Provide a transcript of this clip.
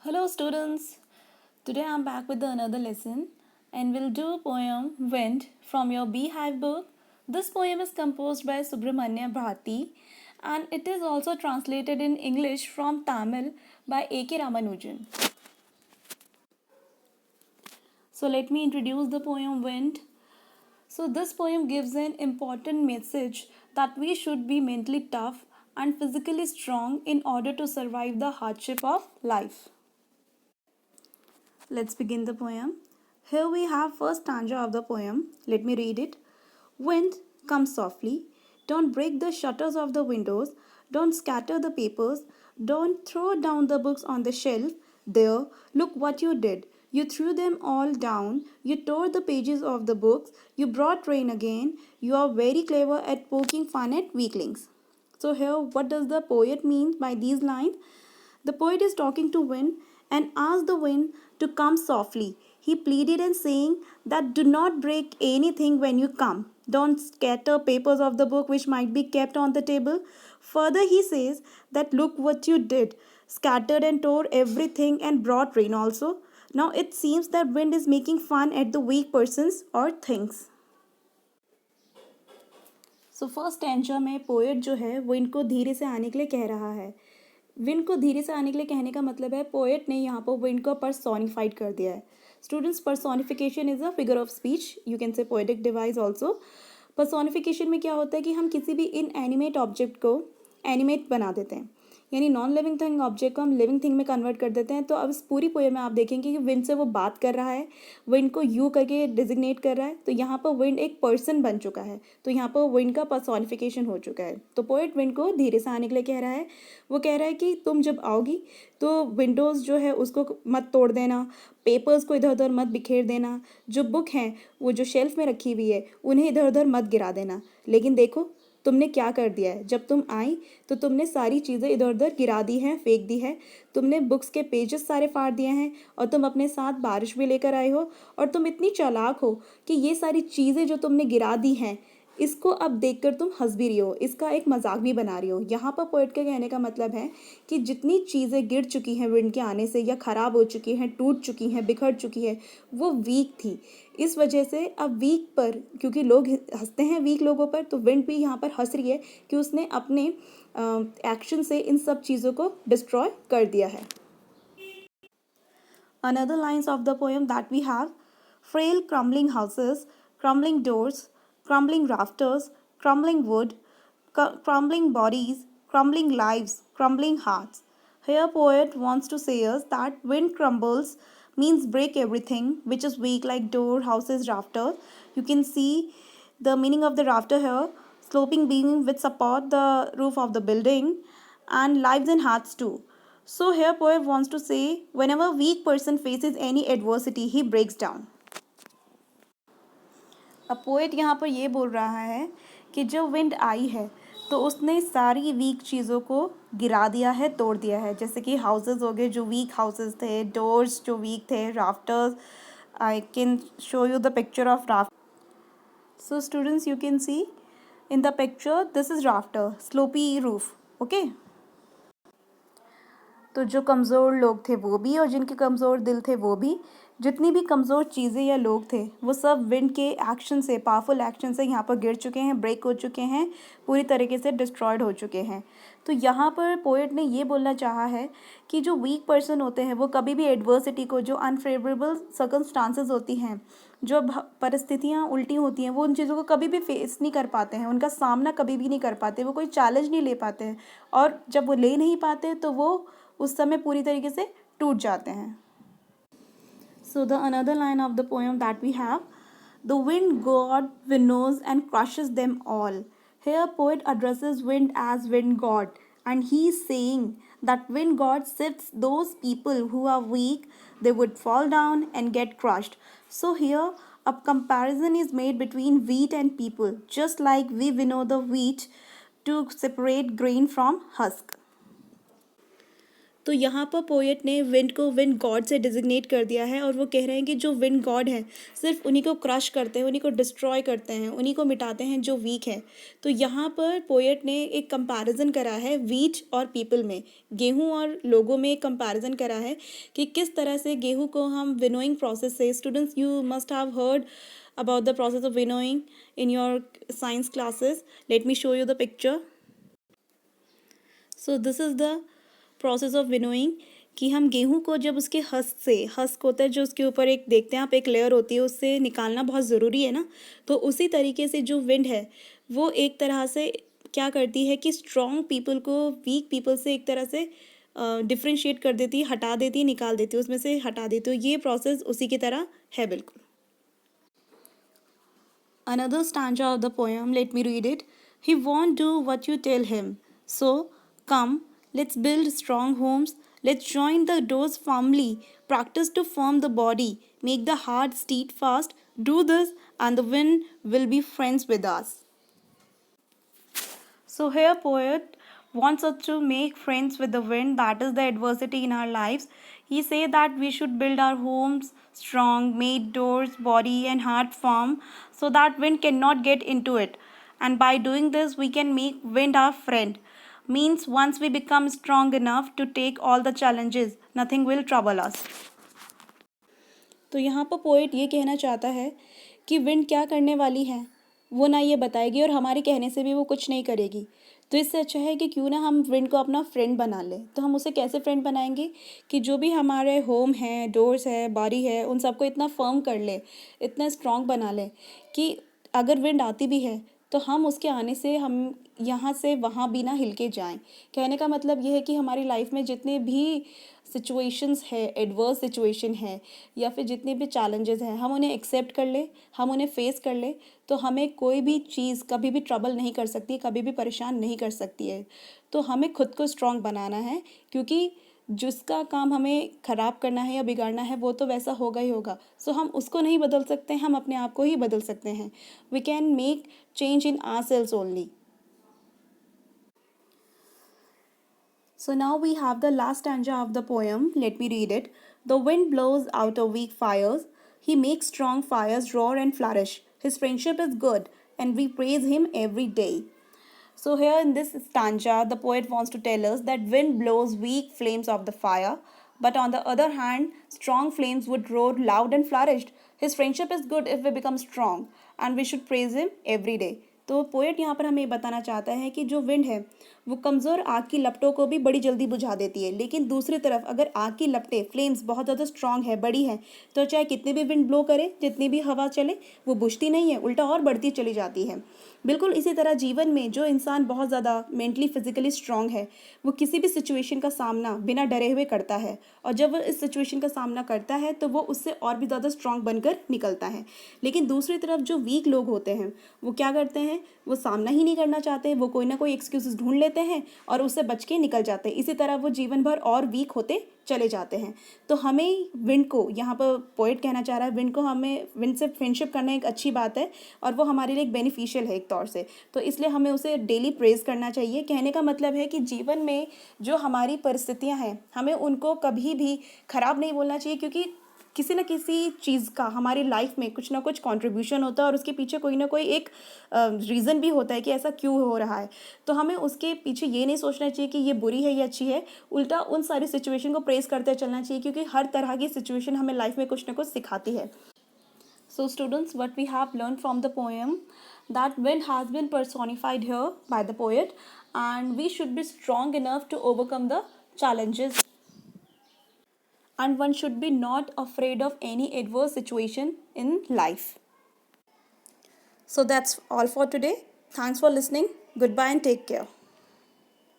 Hello students. Today I'm back with another lesson and we'll do poem Wind from your Beehive book. This poem is composed by Subramanya Bharati and it is also translated in English from Tamil by A.K. Ramanujan. So let me introduce the poem Wind. So this poem gives an important message that we should be mentally tough and physically strong in order to survive the hardship of life. Let's begin the poem. Here we have first stanza of the poem. Let me read it. Wind, come softly. Don't break the shutters of the windows. Don't scatter the papers. Don't throw down the books on the shelf. There, look what you did. You threw them all down. You tore the pages of the books. You brought rain again. You are very clever at poking fun at weaklings. So here, what does the poet mean by these lines? The poet is talking to wind and asked the wind to come softly. He pleaded and saying that do not break anything when you come. Don't scatter papers of the book which might be kept on the table. Further, he says that look what you did. Scattered and tore everything and brought rain also. Now it seems that wind is making fun at the weak persons or things. So first stanza में poet जो है वो इनको धीरे से आने के लिए कह रहा है. विंड को धीरे से आने के लिए कहने का मतलब है पोएट ने यहाँ पर विंड को पर्सोनिफाइड कर दिया है. Students, personification is a figure of speech, you can say poetic device also. Personification में क्या होता है कि हम किसी भी इनएनिमेट ऑब्जेक्ट को एनिमेट बना देते हैं, यानी नॉन लिविंग थिंग ऑब्जेक्ट को हम लिविंग थिंग में कन्वर्ट कर देते हैं. तो अब इस पूरी पोएम में आप देखेंगे कि विंड से वो बात कर रहा है, विंड को यू करके डिजिग्नेट कर रहा है. तो यहाँ पर विंड एक पर्सन बन चुका है, तो यहाँ पर विंड का पर्सोनिफिकेशन हो चुका है. तो पोएट विंड को धीरे से आने के लिए कह रहा है. वो कह रहा है कि तुम जब आओगी तो विंडोज़ जो है उसको मत तोड़ देना, पेपर्स को इधर उधर मत बिखेर देना, जो बुक हैं वो जो शेल्फ में रखी हुई है उन्हें इधर उधर मत गिरा देना. लेकिन देखो तुमने क्या कर दिया है, जब तुम आई तो तुमने सारी चीज़ें इधर उधर गिरा दी हैं, फेंक दी है. तुमने बुक्स के पेजेस सारे फाड़ दिए हैं और तुम अपने साथ बारिश भी लेकर आए हो. और तुम इतनी चालाक हो कि ये सारी चीज़ें जो तुमने गिरा दी हैं इसको अब देखकर तुम हंस भी रही हो, इसका एक मजाक भी बना रही हो. यहाँ पर पोएट के कहने का मतलब है कि जितनी चीज़ें गिर चुकी हैं विंड के आने से या ख़राब हो चुकी हैं, टूट चुकी हैं, बिखर चुकी है, वो वीक थी. इस वजह से अब वीक पर, क्योंकि लोग हंसते हैं वीक लोगों पर, तो विंड भी यहाँ पर हंस रही है कि उसने अपने एक्शन से इन सब चीज़ों को डिस्ट्रॉय कर दिया है. Another lines of the poem that we have: frail crumbling houses, crumbling doors, crumbling rafters, crumbling wood, crumbling bodies, crumbling lives, crumbling hearts. Here poet wants to say us that wind crumbles means break everything which is weak, like door, houses, rafter. You can see the meaning of the rafter here: sloping beam which support the roof of the building, and lives and hearts too. So here poet wants to say whenever weak person faces any adversity he breaks down. अब poet यहाँ पर ये बोल रहा है कि जब wind आई है तो उसने सारी वीक चीज़ों को गिरा दिया है, तोड़ दिया है. जैसे कि हाउसेस हो गए जो वीक हाउसेस थे, डोर्स जो वीक थे, rafters. I can show you the picture of rafter. So students, you can see in the picture this is rafter, sloppy roof. Okay, तो जो कमज़ोर लोग थे वो भी और जिनके कमज़ोर दिल थे वो भी, जितनी भी कमज़ोर चीज़ें या लोग थे वो सब विंड के एक्शन से, पावरफुल एक्शन से यहाँ पर गिर चुके हैं, ब्रेक हो चुके हैं, पूरी तरीके से डिस्ट्रॉयड हो चुके हैं. तो यहाँ पर पोएट ने ये बोलना चाहा है कि जो वीक पर्सन होते हैं वो कभी भी एडवर्सिटी को, जो अनफेवरेबल सर्कमस्टांसेस होती हैं, जो परिस्थितियाँ उल्टी होती हैं, वो उन चीज़ों को कभी भी फेस नहीं कर पाते हैं, उनका सामना कभी भी नहीं कर पाते, वो कोई चैलेंज नहीं ले पाते हैं. और जब वो ले नहीं पाते तो वो उस समय पूरी तरीके से टूट जाते हैं. So the another line of the poem that we have: the wind god winnows and crushes them all. Here poet addresses wind as wind god, and he is saying that wind god sifts those people who are weak, they would fall down and get crushed. So here a comparison is made between wheat and people, just like we winnow the wheat to separate grain from husk. तो यहाँ पर poet ने wind को wind God से designate कर दिया है और वो कह रहे हैं कि जो विंड गॉड है सिर्फ उन्हीं को क्रश करते हैं, उन्हीं को डिस्ट्रॉय करते हैं, उन्हीं को मिटाते हैं जो वीक है। तो यहाँ पर पोएट ने एक कंपैरिजन करा है वीट और पीपल में, गेहूँ और लोगों में एक कंपैरिजन करा है कि किस तरह से गेहूँ को हम विनोइंग प्रोसेस से, students you must have heard about the process of winnowing in your science classes. Let me show you the picture. So this is the process of winnowing कि हम गेहूं को जब उसके हस्क होता है जो उसके ऊपर एक देखते हैं आप एक लेयर होती है, उससे निकालना बहुत ज़रूरी है ना। तो उसी तरीके से जो विंड है वो एक तरह से क्या करती है कि स्ट्रॉन्ग पीपल को वीक पीपल से एक तरह से डिफ्रेंशिएट कर देती है, हटा देती है, निकाल देती है, उसमें से हटा देती है। ये प्रोसेस उसी की तरह है बिल्कुल। Another stanza of the poem, let me read it. He won't do what you tell him. So, come, let's build strong homes. Let's join the doors firmly. Practice to form the body. Make the heart steadfast. Do this, and the wind will be friends with us. So here poet wants us to make friends with the wind, that is the adversity in our lives. He say that we should build our homes strong, make doors, body and heart firm so that wind cannot get into it. And by doing this we can make wind our friend. Means once we become strong enough to take all the challenges, nothing will trouble us. तो यहाँ पर poet ये कहना चाहता है कि wind क्या करने वाली है वो ना ये बताएगी और हमारे कहने से भी वो कुछ नहीं करेगी। तो इससे अच्छा है कि क्यों ना हम विंड को अपना फ्रेंड बना लें। तो हम उसे कैसे फ्रेंड बनाएंगे कि जो भी हमारे होम है, डोर्स है, बॉडी है, उन सबको इतना फर्म कर ले, इतना स्ट्रॉन्ग बना ले कि अगर विंड आती भी है तो हम उसके आने से हम यहाँ से वहाँ भी ना हिल के जाएँ। कहने का मतलब ये है कि हमारी लाइफ में जितने भी सिचुएशंस है, एडवर्स सिचुएशन है या फिर जितने भी चैलेंजेस हैं, हम उन्हें एक्सेप्ट कर ले, हम उन्हें फेस कर ले, तो हमें कोई भी चीज़ कभी भी ट्रबल नहीं कर सकती, कभी भी परेशान नहीं कर सकती है। तो हमें खुद को स्ट्रॉन्ग बनाना है क्योंकि जिसका काम हमें ख़राब करना है या बिगाड़ना है वो तो वैसा होगा ही होगा। सो हम उसको नहीं बदल सकते, हम अपने आप को ही बदल सकते हैं। We can make change in ourselves only. So now we have the last stanza of the poem. Let me read it. The wind blows out of weak fires. He makes strong fires roar and flourish. His friendship is good, and we praise him every day. So here in this stanza, the poet wants to tell us that wind blows weak flames of the fire, but on the other hand, strong flames would roar loud and flourished. His friendship is good if we become strong, and we should praise him every day. तो poet यहाँ पर हमें बताना चाहता है कि जो wind है वो कमज़ोर आग की लपटों को भी बड़ी जल्दी बुझा देती है, लेकिन दूसरी तरफ अगर आग की लपटें फ्लेम्स बहुत ज़्यादा स्ट्रांग है, बड़ी है, तो चाहे कितनी भी विंड ब्लो करे, जितनी भी हवा चले, वो बुझती नहीं है, उल्टा और बढ़ती चली जाती है। बिल्कुल इसी तरह जीवन में जो इंसान बहुत ज़्यादा मेंटली फिजिकली स्ट्रांग है वो किसी भी सिचुएशन का सामना बिना डरे हुए करता है, और जब वो इस सिचुएशन का सामना करता है तो वो उससे और भी ज़्यादा स्ट्रांग बनकर निकलता है। लेकिन दूसरी तरफ जो वीक लोग होते हैं वो क्या करते हैं, वो सामना ही नहीं करना चाहते, वो कोई ना कोई एक्सक्यूज़ ढूंढ लेते हैं और उससे बच के निकल जाते हैं। इसी तरह वो जीवन भर और वीक होते चले जाते हैं। तो हमें विंड को, यहाँ पर पोएट कहना चाह रहा है विंड को, हमें विंड से फ्रेंडशिप करना एक अच्छी बात है और वो हमारे लिए एक बेनिफिशियल है एक तौर से, तो इसलिए हमें उसे डेली प्रेज़ करना चाहिए। कहने का मतलब है कि जीवन में जो हमारी परिस्थितियाँ हैं हमें उनको कभी भी ख़राब नहीं बोलना चाहिए, क्योंकि किसी न किसी चीज़ का हमारी लाइफ में कुछ ना कुछ कंट्रीब्यूशन होता है और उसके पीछे कोई ना कोई एक रीज़न भी होता है कि ऐसा क्यों हो रहा है। तो हमें उसके पीछे ये नहीं सोचना चाहिए कि ये बुरी है या अच्छी है, उल्टा उन सारी सिचुएशन को प्रेस करते चलना चाहिए, क्योंकि हर तरह की सिचुएशन हमें लाइफ में कुछ ना कुछ सिखाती है। So students, what we have learned from the poem, that wind has been personified here by the poet, and we should be strong enough to overcome the challenges, and one should be not afraid of any adverse situation in life. So that's all for today. Thanks for listening. Goodbye and take care.